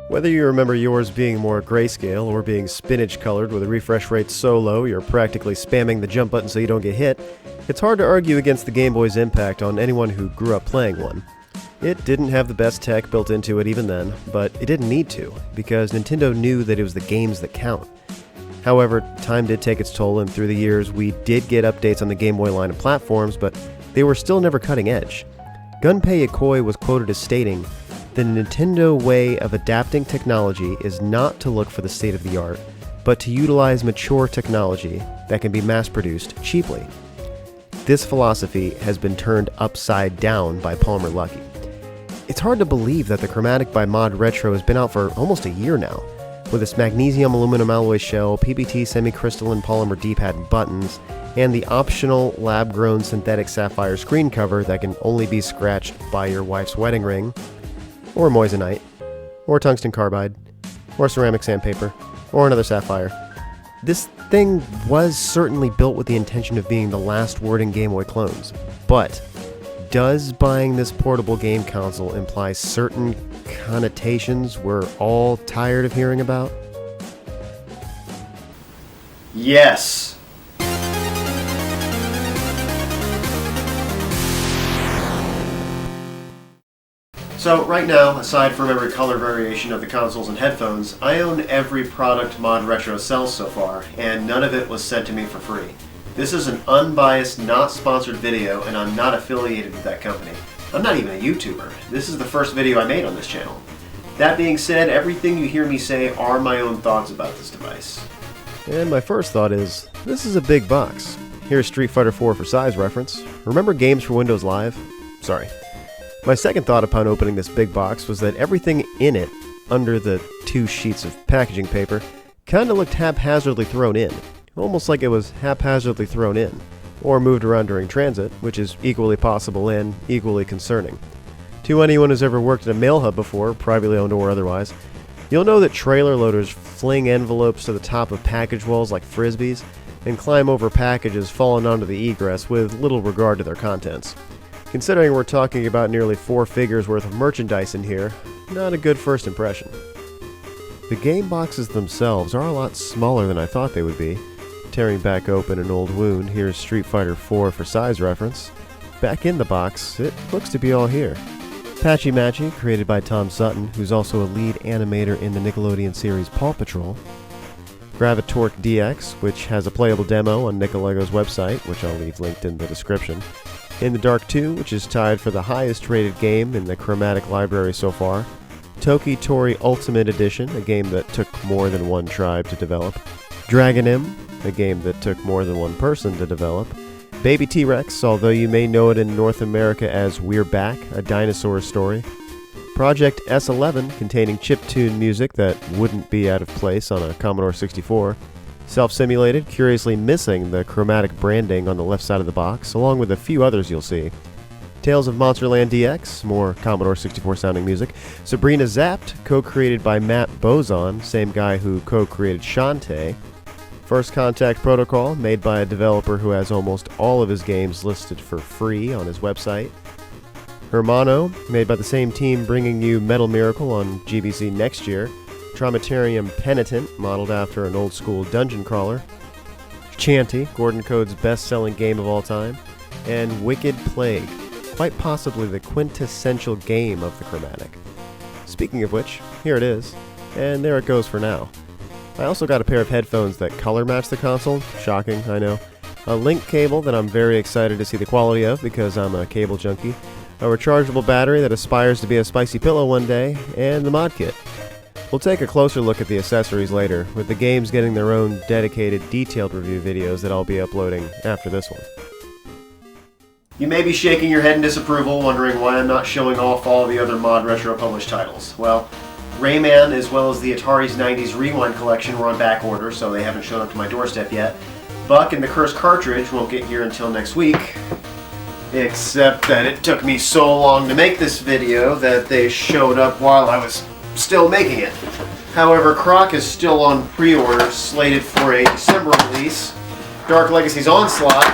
Whether you remember yours being more grayscale or being spinach-colored with a refresh rate so low you're practically spamming the jump button so you don't get hit, it's hard to argue against the Game Boy's impact on anyone who grew up playing one. It didn't have the best tech built into it even then, but it didn't need to, because Nintendo knew that it was the games that count. However, time did take its toll, and through the years we did get updates on the Game Boy line of platforms, but they were still never cutting edge. Gunpei Yokoi was quoted as stating, "The Nintendo way of adapting technology is not to look for the state of the art, but to utilize mature technology that can be mass-produced cheaply." This philosophy has been turned upside down by Palmer Luckey. It's hard to believe that the Chromatic by ModRetro has been out for almost a year now, with its magnesium aluminum alloy shell, PBT semi-crystalline polymer D-pad and buttons, and the optional lab-grown synthetic sapphire screen cover that can only be scratched by your wife's wedding ring, or moissanite, or tungsten carbide, or ceramic sandpaper, or another sapphire. This thing was certainly built with the intention of being the last word in Game Boy clones, but does buying this portable game console imply certain connotations we're all tired of hearing about? Yes! So right now, aside from every color variation of the consoles and headphones, I own every product ModRetro sells so far, and none of it was sent to me for free. This is an unbiased, not sponsored video, and I'm not affiliated with that company. I'm not even a YouTuber. This is the first video I made on this channel. That being said, everything you hear me say are my own thoughts about this device. And my first thought is, this is a big box. Here's Street Fighter 4 for size reference. Remember Games for Windows Live? Sorry. My second thought upon opening this big box was that everything in it, under the 2 sheets of packaging paper, kinda looked haphazardly thrown in. Almost like it was haphazardly thrown in, or moved around during transit, which is equally possible and equally concerning. To anyone who's ever worked at a mail hub before, privately owned or otherwise, you'll know that trailer loaders fling envelopes to the top of package walls like frisbees, and climb over packages falling onto the egress with little regard to their contents. Considering we're talking about nearly 4 figures worth of merchandise in here, not a good first impression. The game boxes themselves are a lot smaller than I thought they would be. Tearing back open an old wound, here's Street Fighter 4 for size reference. Back in the box, it looks to be all here. Patchy Matchy, created by Tom Sutton, who's also a lead animator in the Nickelodeon series Paw Patrol. Gravitorque DX, which has a playable demo on Nickelodeon's website, which I'll leave linked in the description. In the Dark 2, which is tied for the highest rated game in the Chromatic library so far. Toki Tori Ultimate Edition, a game that took more than one tribe to develop. Dragon M, a game that took more than one person to develop. Baby T-Rex, although you may know it in North America as We're Back, a dinosaur story. Project S11, containing chiptune music that wouldn't be out of place on a Commodore 64. Self-simulated, curiously missing the Chromatic branding on the left side of the box, along with a few others you'll see. Tales of Monsterland DX, more Commodore 64 sounding music. Sabrina Zapped, co-created by Matt Bozon, same guy who co-created Shantae. First Contact Protocol, made by a developer who has almost all of his games listed for free on his website. Hermano, made by the same team bringing you Metal Miracle on GBC next year. Tramatarium Penitent, modeled after an old-school dungeon crawler. Chanty, Gordon Code's best-selling game of all time. And Wicked Plague, quite possibly the quintessential game of the Chromatic. Speaking of which, here it is, and there it goes for now. I also got a pair of headphones that color match the console, shocking, I know. A link cable that I'm very excited to see the quality of because I'm a cable junkie. A rechargeable battery that aspires to be a spicy pillow one day, and the mod kit. We'll take a closer look at the accessories later, with the games getting their own dedicated detailed review videos that I'll be uploading after this one. You may be shaking your head in disapproval, wondering why I'm not showing off all the other ModRetro published titles. Well, Rayman, as well as the Atari's 90s Rewind collection, were on back order, so they haven't shown up to my doorstep yet. Buck and the Cursed Cartridge won't get here until next week. Except that it took me so long to make this video that they showed up while I was still making it. However, Croc is still on pre-order, slated for a December release. Dark Legacy's Onslaught,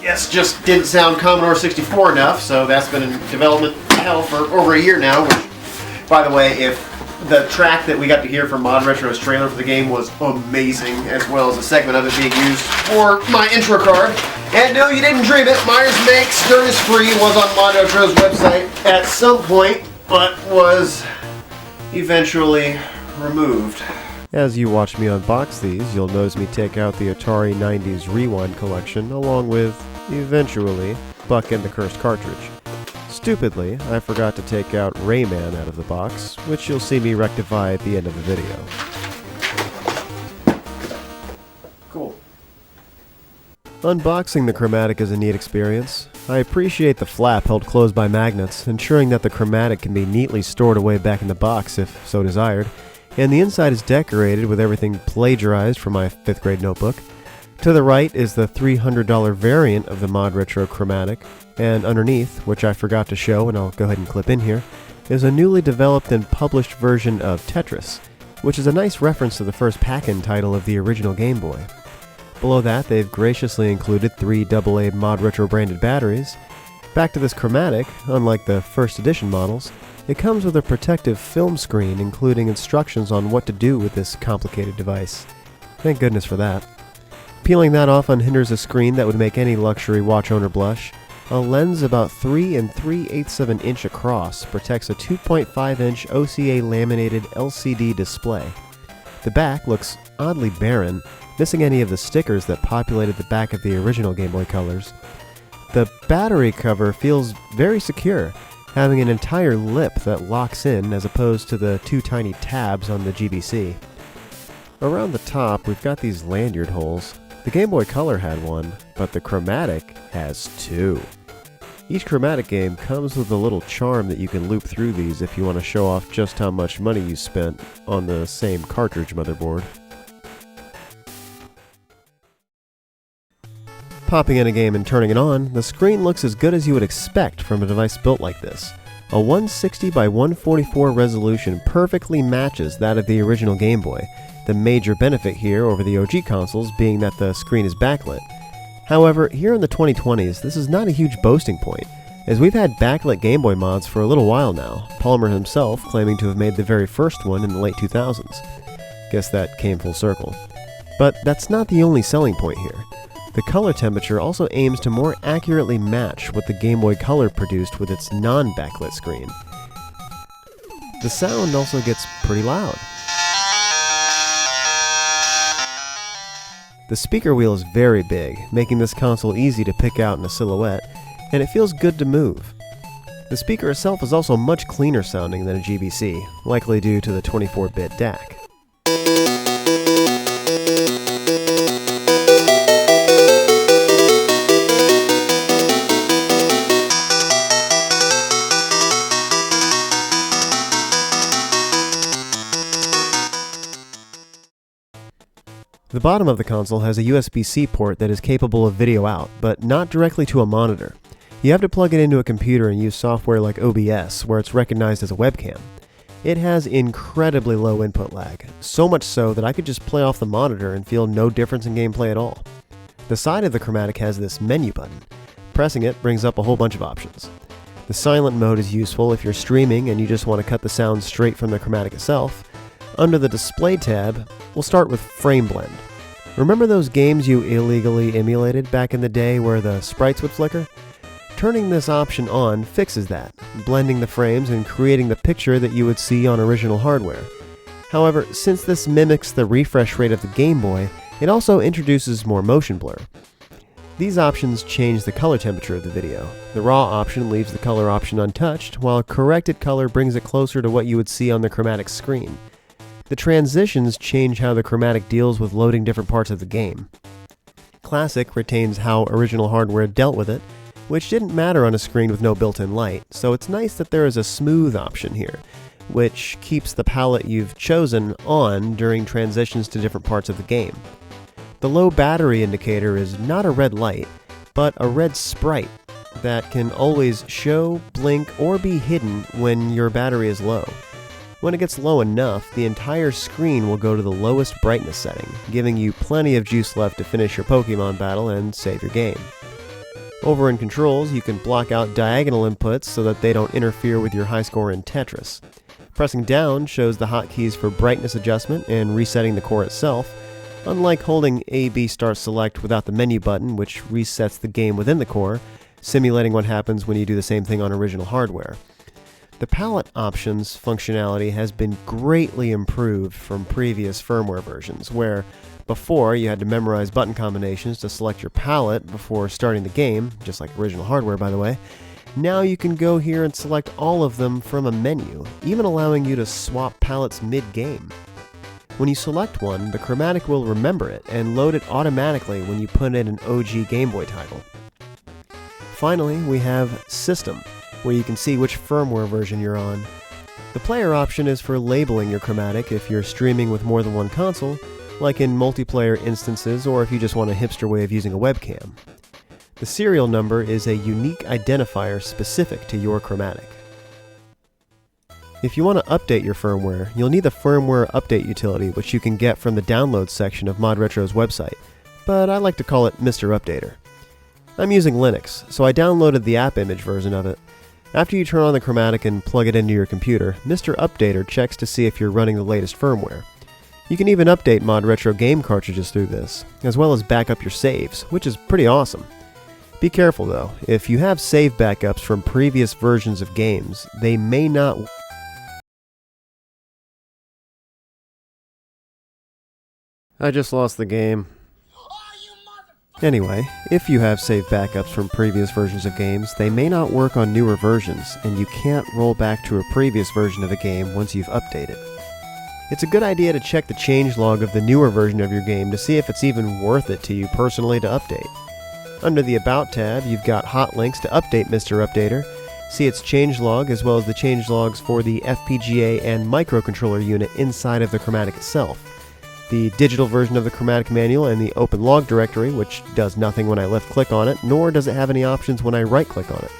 yes, just didn't sound Commodore 64 enough, so that's been in development hell for over a year now, which, by the way, if The track that we got to hear from ModRetro's trailer for the game was amazing, as well as a segment of it being used for my intro card. And no, you didn't dream it. Myers Makes Dirt is Free was on ModRetro's website at some point, but was eventually removed. As you watch me unbox these, you'll notice me take out the Atari 90s Rewind collection, along with, eventually, Buck and the Cursed cartridge. Stupidly, I forgot to take out Rayman out of the box, which you'll see me rectify at the end of the video. Cool. Unboxing the Chromatic is a neat experience. I appreciate the flap held closed by magnets, ensuring that the Chromatic can be neatly stored away back in the box if so desired, and the inside is decorated with everything plagiarized from my 5th grade notebook. To the right is the $300 variant of the ModRetro Chromatic, and underneath, which I forgot to show and I'll go ahead and clip in here, is a newly developed and published version of Tetris, which is a nice reference to the first pack-in title of the original Game Boy. Below that, they've graciously included 3 AA ModRetro branded batteries. Back to this Chromatic, unlike the first edition models, it comes with a protective film screen including instructions on what to do with this complicated device. Thank goodness for that. Peeling that off unhinders a screen that would make any luxury watch owner blush. A lens about 3 3/8 of an inch across protects a 2.5-inch OCA laminated LCD display. The back looks oddly barren, missing any of the stickers that populated the back of the original Game Boy Colors. The battery cover feels very secure, having an entire lip that locks in as opposed to the 2 tiny tabs on the GBC. Around the top, we've got these lanyard holes. The Game Boy Color had one, but the Chromatic has 2. Each Chromatic game comes with a little charm that you can loop through these if you want to show off just how much money you spent on the same cartridge motherboard. Popping in a game and turning it on, the screen looks as good as you would expect from a device built like this. A 160 by 144 resolution perfectly matches that of the original Game Boy, the major benefit here over the OG consoles being that the screen is backlit. However, here in the 2020s, this is not a huge boasting point, as we've had backlit Game Boy mods for a little while now, Palmer himself claiming to have made the very first one in the late 2000s. Guess that came full circle. But that's not the only selling point here. The color temperature also aims to more accurately match what the Game Boy Color produced with its non-backlit screen. The sound also gets pretty loud. The speaker wheel is very big, making this console easy to pick out in a silhouette, and it feels good to move. The speaker itself is also much cleaner sounding than a GBC, likely due to the 24-bit DAC. The bottom of the console has a USB-C port that is capable of video out, but not directly to a monitor. You have to plug it into a computer and use software like OBS, where it's recognized as a webcam. It has incredibly low input lag, so much so that I could just play off the monitor and feel no difference in gameplay at all. The side of the Chromatic has this menu button. Pressing it brings up a whole bunch of options. The silent mode is useful if you're streaming and you just want to cut the sound straight from the Chromatic itself. Under the Display tab, we'll start with Frame Blend. Remember those games you illegally emulated back in the day where the sprites would flicker? Turning this option on fixes that, blending the frames and creating the picture that you would see on original hardware. However, since this mimics the refresh rate of the Game Boy, it also introduces more motion blur. These options change the color temperature of the video. The raw option leaves the color option untouched, while corrected color brings it closer to what you would see on the Chromatic screen. The transitions change how the Chromatic deals with loading different parts of the game. Classic retains how original hardware dealt with it, which didn't matter on a screen with no built-in light, so it's nice that there is a smooth option here, which keeps the palette you've chosen on during transitions to different parts of the game. The low battery indicator is not a red light, but a red sprite that can always show, blink, or be hidden when your battery is low. When it gets low enough, the entire screen will go to the lowest brightness setting, giving you plenty of juice left to finish your Pokemon battle and save your game. Over in controls, you can block out diagonal inputs so that they don't interfere with your high score in Tetris. Pressing down shows the hotkeys for brightness adjustment and resetting the core itself, unlike holding A, B, Start, Select without the menu button, which resets the game within the core, simulating what happens when you do the same thing on original hardware. The palette options functionality has been greatly improved from previous firmware versions, where before you had to memorize button combinations to select your palette before starting the game, just like original hardware by the way. Now you can go here and select all of them from a menu, even allowing you to swap palettes mid-game. When you select one, the Chromatic will remember it and load it automatically when you put in an OG Game Boy title. Finally, we have System, where you can see which firmware version you're on. The player option is for labeling your Chromatic if you're streaming with more than one console, like in multiplayer instances or if you just want a hipster way of using a webcam. The serial number is a unique identifier specific to your Chromatic. If you want to update your firmware, you'll need the Firmware Update utility, which you can get from the Downloads section of ModRetro's website, but I like to call it Mr. Updater. I'm using Linux, so I downloaded the app image version of it. After you turn on the Chromatic and plug it into your computer, Mr. Updater checks to see if you're running the latest firmware. You can even update ModRetro game cartridges through this, as well as back up your saves, which is pretty awesome. Be careful though, if you have save backups from previous versions of games, they may not... I just lost the game. Anyway, if you have saved backups from previous versions of games, they may not work on newer versions, and you can't roll back to a previous version of a game once you've updated. It's a good idea to check the changelog of the newer version of your game to see if it's even worth it to you personally to update. Under the About tab, you've got hot links to update Mr. Updater, see its changelog as well as the changelogs for the FPGA and microcontroller unit inside of the Chromatic itself, the digital version of the Chromatic manual and the open log directory, which does nothing when I left-click on it, nor does it have any options when I right-click on it.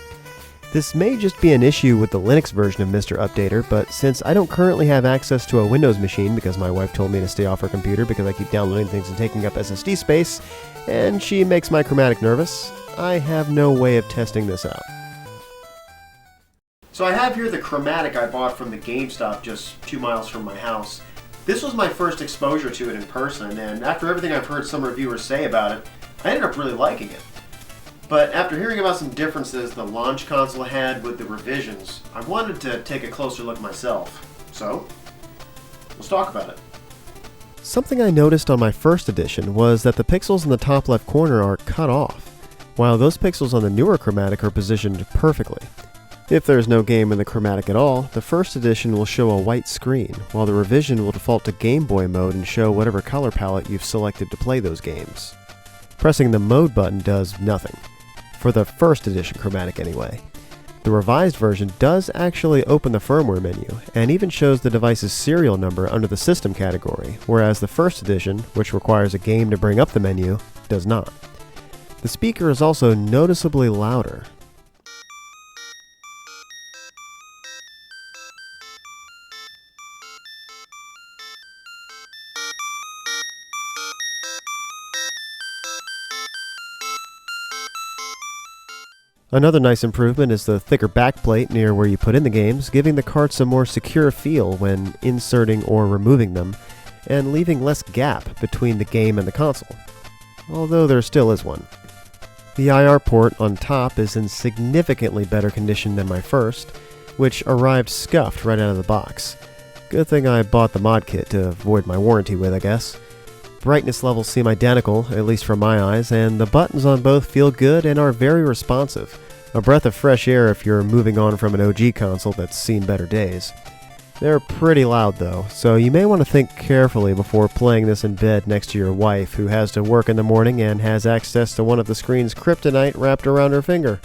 This may just be an issue with the Linux version of Mr. Updater, but since I don't currently have access to a Windows machine because my wife told me to stay off her computer because I keep downloading things and taking up SSD space, and she makes my Chromatic nervous, I have no way of testing this out. So I have here the Chromatic I bought from the GameStop just 2 miles from my house. This was my first exposure to it in person, and after everything I've heard some reviewers say about it, I ended up really liking it. But after hearing about some differences the launch console had with the revisions, I wanted to take a closer look myself. So, let's talk about it. Something I noticed on my first edition was that the pixels in the top left corner are cut off, while those pixels on the newer Chromatic are positioned perfectly. If there's no game in the Chromatic at all, the first edition will show a white screen, while the revision will default to Game Boy mode and show whatever color palette you've selected to play those games. Pressing the mode button does nothing. For the first edition Chromatic anyway. The revised version does actually open the firmware menu, and even shows the device's serial number under the system category, whereas the first edition, which requires a game to bring up the menu, does not. The speaker is also noticeably louder. Another nice improvement is the thicker backplate near where you put in the games, giving the carts a more secure feel when inserting or removing them, and leaving less gap between the game and the console, although there still is one. The IR port on top is in significantly better condition than my first, which arrived scuffed right out of the box. Good thing I bought the mod kit to avoid my warranty with, I guess. Brightness levels seem identical, at least from my eyes, and the buttons on both feel good and are very responsive. A breath of fresh air if you're moving on from an OG console that's seen better days. They're pretty loud though, so you may want to think carefully before playing this in bed next to your wife, who has to work in the morning and has access to one of the screen's kryptonite wrapped around her finger.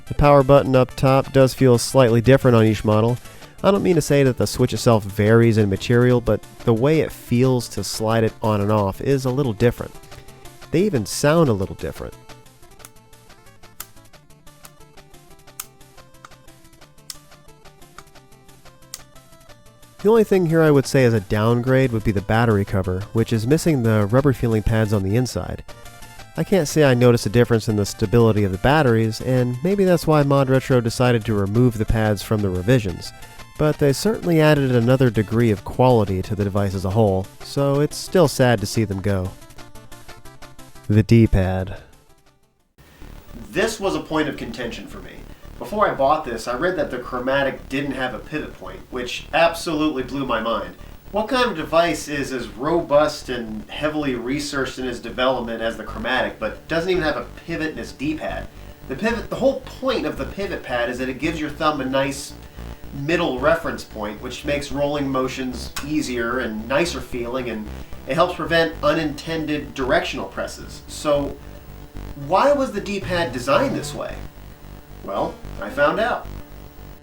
The power button up top does feel slightly different on each model. I don't mean to say that the Switch itself varies in material, but the way it feels to slide it on and off is a little different. They even sound a little different. The only thing here I would say as a downgrade would be the battery cover, which is missing the rubber feeling pads on the inside. I can't say I notice a difference in the stability of the batteries, and maybe that's why ModRetro decided to remove the pads from the revisions. but they certainly added another degree of quality to the device as a whole, so it's still sad to see them go. The D-pad. This was a point of contention for me. Before I bought this, I read that the Chromatic didn't have a pivot point, which absolutely blew my mind. What kind of device is as robust and heavily researched in its development as the Chromatic, but doesn't even have a pivot in its D-pad? The whole point of the pivot pad is that it gives your thumb a nice middle reference point, which makes rolling motions easier and nicer feeling, and it helps prevent unintended directional presses. So, why was the D-pad designed this way? Well, I found out.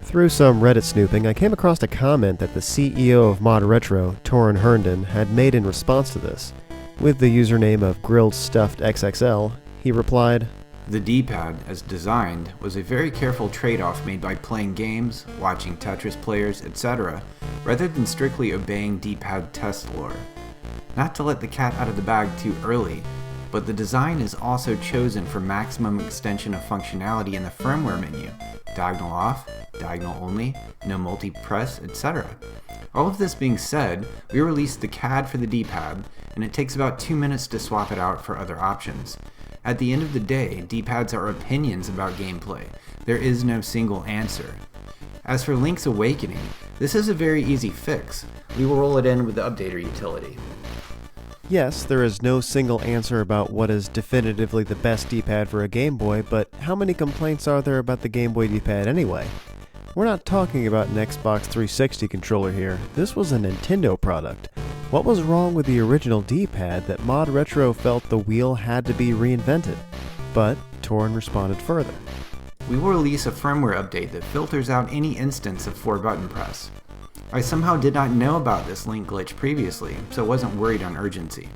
Through some Reddit snooping, I came across a comment that the CEO of ModRetro, Torin Herndon, had made in response to this. With the username of GrilledStuffedXXL, he replied, "The D-pad, as designed, was a very careful trade-off made by playing games, watching Tetris players, etc., rather than strictly obeying D-pad test lore. Not to let the cat out of the bag too early, but the design is also chosen for maximum extension of functionality in the firmware menu, diagonal off, diagonal only, no multi-press, etc. All of this being said, we released the CAD for the D-pad, and it takes about 2 minutes to swap it out for other options. At the end of the day, D-pads are opinions about gameplay. There is no single answer. As for Link's Awakening, this is a very easy fix. We will roll it in with the updater utility. Yes, there is no single answer about what is definitively the best D-pad for a Game Boy, but how many complaints are there about the Game Boy D-pad anyway? We're not talking about an Xbox 360 controller here. This was a Nintendo product. What was wrong with the original D-pad that ModRetro felt the wheel had to be reinvented? But Torin responded further. We will release a firmware update that filters out any instance of 4-button press. I somehow did not know about this link glitch previously, so wasn't worried on urgency.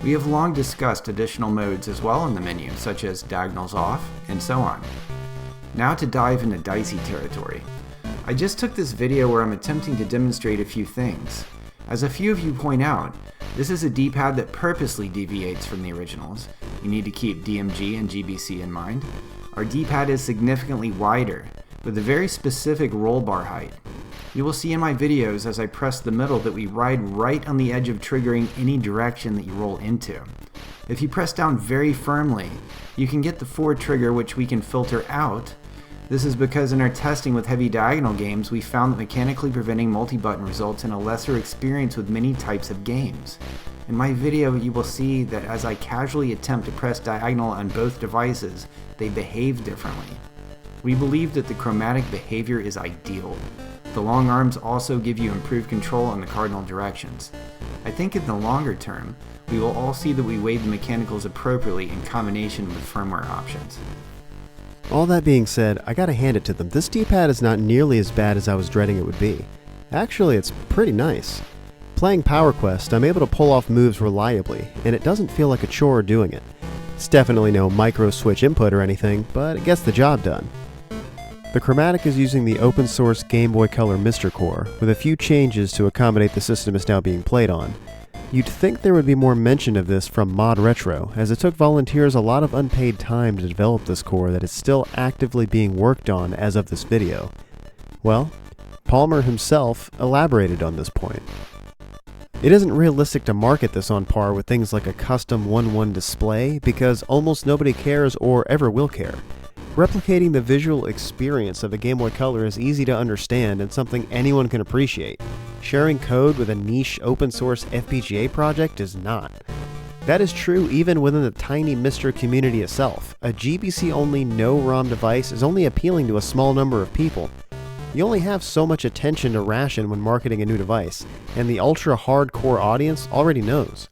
We have long discussed additional modes as well in the menu, such as diagonals off, and so on. Now to dive into dicey territory. I just took this video where I'm attempting to demonstrate a few things. As a few of you point out, this is a D-pad that purposely deviates from the originals. You need to keep DMG and GBC in mind. Our D-pad is significantly wider, with a very specific roll bar height. You will see in my videos as I press the middle that we ride right on the edge of triggering any direction that you roll into. If you press down very firmly, you can get the forward trigger, which we can filter out. This is because in our testing with heavy diagonal games, we found that mechanically preventing multi-button results in a lesser experience with many types of games. In my video, you will see that as I casually attempt to press diagonal on both devices, they behave differently. We believe that the chromatic behavior is ideal. The long arms also give you improved control on the cardinal directions. I think in the longer term, we will all see that we weighed the mechanicals appropriately in combination with firmware options. All that being said, I gotta hand it to them. This D-pad is not nearly as bad as I was dreading it would be. Actually, it's pretty nice. Playing Power Quest, I'm able to pull off moves reliably, and it doesn't feel like a chore doing it. It's definitely no micro switch input or anything, but it gets the job done. The Chromatic is using the open source Game Boy Color Mr. Core, with a few changes to accommodate the system it's now being played on. You'd think there would be more mention of this from ModRetro, as it took volunteers a lot of unpaid time to develop this core that is still actively being worked on as of this video. Well, Palmer himself elaborated on this point. It isn't realistic to market this on par with things like a custom 1:1 display, because almost nobody cares or ever will care. Replicating the visual experience of a Game Boy Color is easy to understand and something anyone can appreciate. Sharing code with a niche open source FPGA project is not. That is true even within the tiny Mr. community itself. A GBC only no ROM device is only appealing to a small number of people. You only have so much attention to ration when marketing a new device, and the ultra hardcore audience already knows.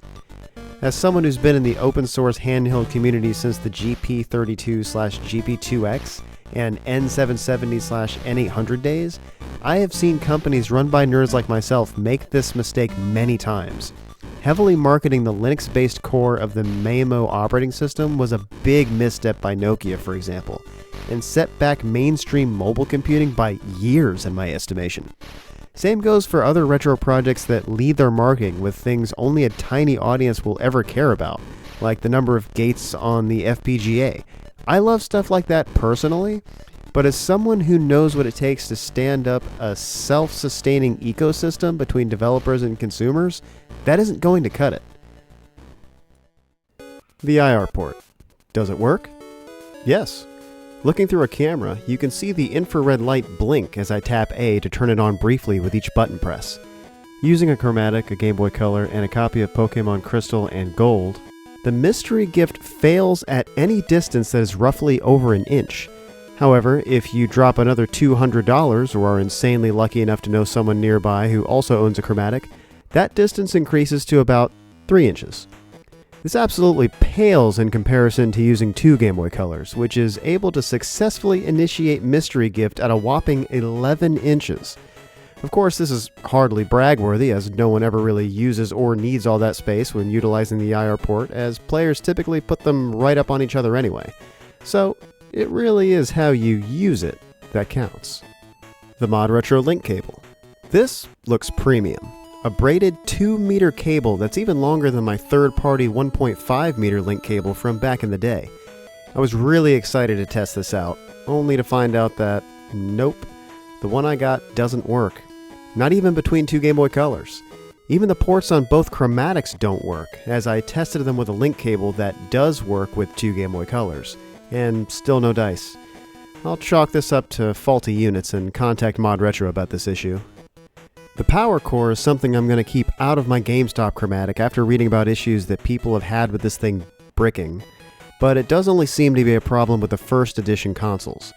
As someone who's been in the open source handheld community since the GP32/GP2X and N770/N800 days, I have seen companies run by nerds like myself make this mistake many times. Heavily marketing the Linux-based core of the Maemo operating system was a big misstep by Nokia, for example, and set back mainstream mobile computing by years in my estimation. Same goes for other retro projects that lead their marketing with things only a tiny audience will ever care about, like the number of gates on the FPGA. I love stuff like that personally, But as someone who knows what it takes to stand up a self-sustaining ecosystem between developers and consumers, that isn't going to cut it. The IR port. Does it work? Yes. Looking through a camera, you can see the infrared light blink as I tap A to turn it on briefly with each button press. Using a Chromatic, a Game Boy Color, and a copy of Pokemon Crystal and Gold, the mystery gift fails at any distance that is roughly over an inch. However, if you drop another $200 or are insanely lucky enough to know someone nearby who also owns a Chromatic, that distance increases to about 3 inches. This absolutely pales in comparison to using 2 Game Boy Colors, which is able to successfully initiate mystery gift at a whopping 11 inches. Of course, this is hardly brag-worthy, as no one ever really uses or needs all that space when utilizing the IR port, as players typically put them right up on each other anyway. So, it really is how you use it that counts. The ModRetro link cable. This looks premium. A braided 2-meter cable that's even longer than my third-party 1.5-meter link cable from back in the day. I was really excited to test this out, only to find out that, nope, the one I got doesn't work. Not even between 2 Game Boy Colors. Even the ports on both Chromatics don't work, as I tested them with a link cable that does work with 2 Game Boy Colors. And still no dice. I'll chalk this up to faulty units and contact ModRetro about this issue. The power core is something I'm going to keep out of my GameStop Chromatic after reading about issues that people have had with this thing bricking, but it does only seem to be a problem with the first edition consoles.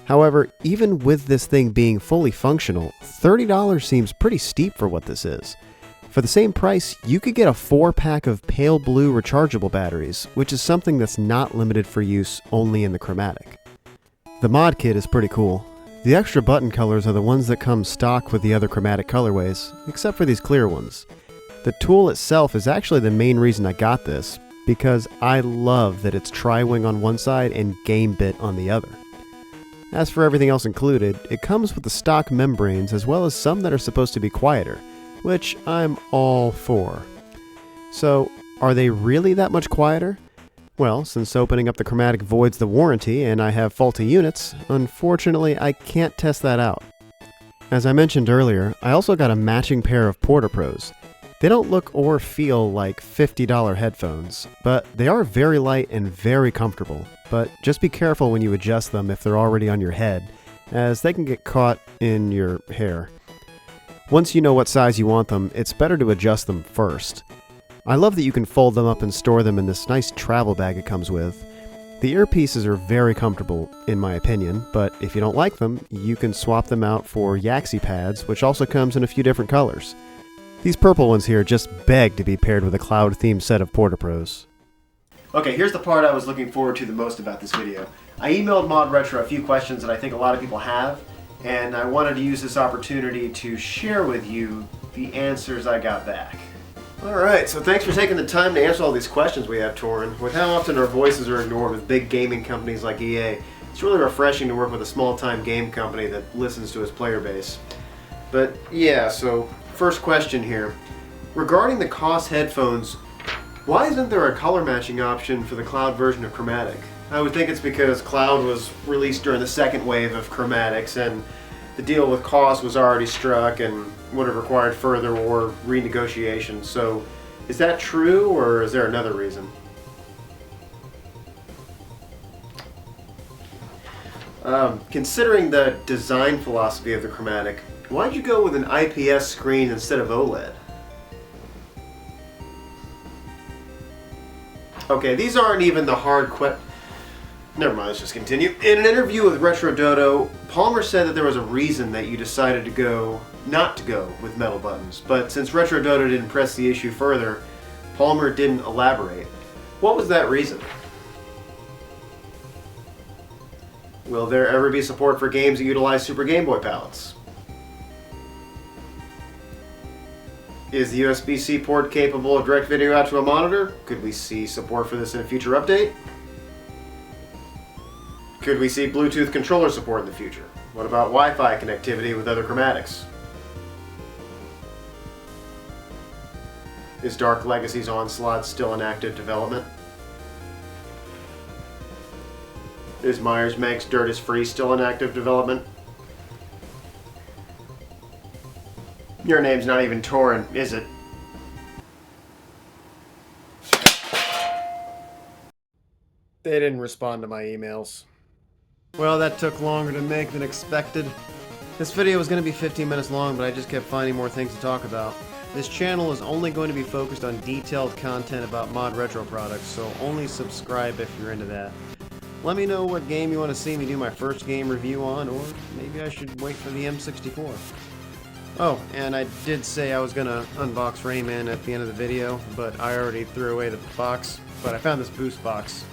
However, even with this thing being fully functional, $30 seems pretty steep for what this is. For the same price, you could get a 4-pack of pale blue rechargeable batteries, which is something that's not limited for use only in the Chromatic. The mod kit is pretty cool. The extra button colors are the ones that come stock with the other Chromatic colorways, except for these clear ones. The tool itself is actually the main reason I got this, because I love that it's tri-wing on one side and game bit on the other. As for everything else included, it comes with the stock membranes as well as some that are supposed to be quieter, which I'm all for. So, are they really that much quieter? Well, since opening up the Chromatic voids the warranty and I have faulty units, unfortunately I can't test that out. As I mentioned earlier, I also got a matching pair of PortaPros. They don't look or feel like $50 headphones, but they are very light and very comfortable. But just be careful when you adjust them if they're already on your head, as they can get caught in your hair. Once you know what size you want them, it's better to adjust them first. I love that you can fold them up and store them in this nice travel bag it comes with. The earpieces are very comfortable, in my opinion, but if you don't like them, you can swap them out for Yaxi pads, which also comes in a few different colors. These purple ones here just beg to be paired with a cloud-themed set of PortaPros. Okay, here's the part I was looking forward to the most about this video. I emailed ModRetro a few questions that I think a lot of people have, and I wanted to use this opportunity to share with you the answers I got back. Alright, so thanks for taking the time to answer all these questions we have, Torin. With how often our voices are ignored with big gaming companies like EA, it's really refreshing to work with a small-time game company that listens to its player base. But yeah, so first question here. Regarding the COS headphones, why isn't there a color matching option for the cloud version of Chromatic? I would think it's because cloud was released during the second wave of Chromatics and the deal with COS was already struck and would have required further or renegotiation. So is that true or is there another reason? Considering the design philosophy of the Chromatic, why'd you go with an IPS screen instead of OLED? Okay, these aren't even the hard Never mind, let's just continue. In an interview with Retro Dodo, Palmer said that there was a reason that you decided to not to go with metal buttons, but since Retro Dodo didn't press the issue further, Palmer didn't elaborate. What was that reason? Will there ever be support for games that utilize Super Game Boy palettes? Is the USB-C port capable of direct video out to a monitor? Could we see support for this in a future update? Could we see Bluetooth controller support in the future? What about Wi-Fi connectivity with other Chromatics? Is Dark Legacy's Onslaught still in active development? Is Myers Meg's Dirt is Free still in active development? Your name's not even Torin, is it? They didn't respond to my emails. Well, that took longer to make than expected. This video was going to be 15 minutes long, but I just kept finding more things to talk about. This channel is only going to be focused on detailed content about ModRetro products, so only subscribe if you're into that. Let me know what game you want to see me do my first game review on, or maybe I should wait for the M64. Oh, and I did say I was going to unbox Rayman at the end of the video, but I already threw away the box, but I found this boost box.